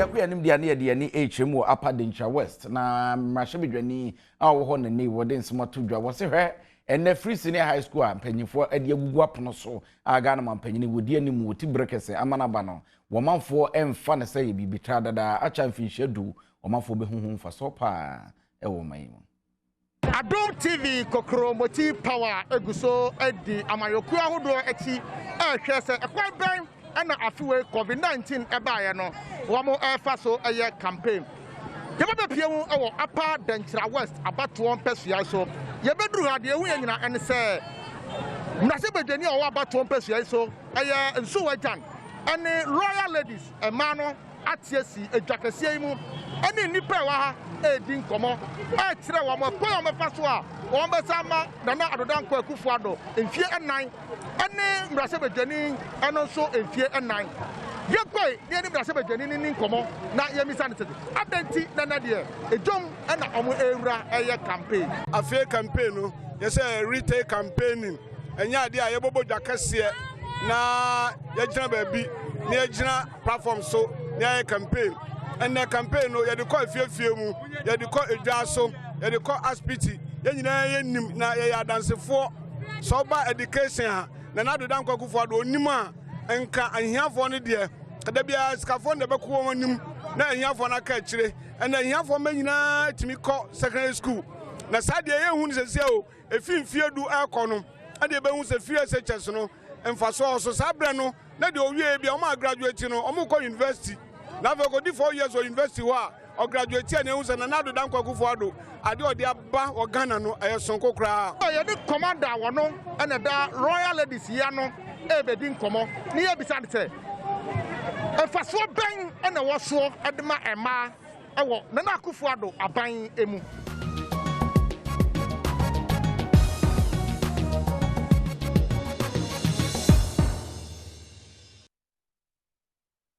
yakwa nim dia ne de ne HM wo Upper Denkyira West na mrahwebedwani a wo ho ne ne wo den smoto dwa wo se hwe ene free senior high school a mpanyimfo ade agugu apono so aga na mampanyini wodi anim woti brekese amanaba no wo manfo emfa ne sey bibitra dada acha mfinhyedu wo manfo behuhu fa so pa e wo man Adom TV kokro moti power eguso edi amayoku ahodo eti ehwe se ekwan ben na afiwe COVID-19 ebaaye no wo mo efa so eye campaign yeba be piemu ewo Upper Denkyira West abatoon pesua so yebeduru ha de ehu nyina ene se mrase bedani owo abatoon pesua so eye nso wajan ene royal ladies ema no atiesi edwakase mu ene nipa wa ha edi nkomo kire wo mo koyo me fa so a wo be sama na adodan kwa akufu ado enfie enan ene mrase bedani eno so enfie enan yekoi ne ni mrase bedani ni nkomo na yemisa ne tete adenti na de ejom na omo ewura eye campaign afie campaign no yese retail campaigning enya ade a yebobo dwakase na yegyina baabi na yegyina platform so na campaign and the campaign no yede call fiefie mu yede call edwaso yede call aspiti yenyina yenim na ye adansefo so ba education ha na adodan kwakufo ado onim a enka ahiafo ne de kada bia skafo ne beko onim na ahiafo na ka kire and ahiafo manyina timi call secondary school na sade ye hu ne sese o efimfie du akọ no ade be hu se fie se chese no emfaso so sabre no na de owie bia o ma graduate no o mo call university na ve go di 4 years of university wa o graduate and ehun se na nado dan kwakufo ado ade ode aba o Ghana no sonko kra ye di commander wono ene da royal ladies ya no e be di nkomo ni ye bisa de efaso ben ene wo so edema ema ewo na akufo ado aban emu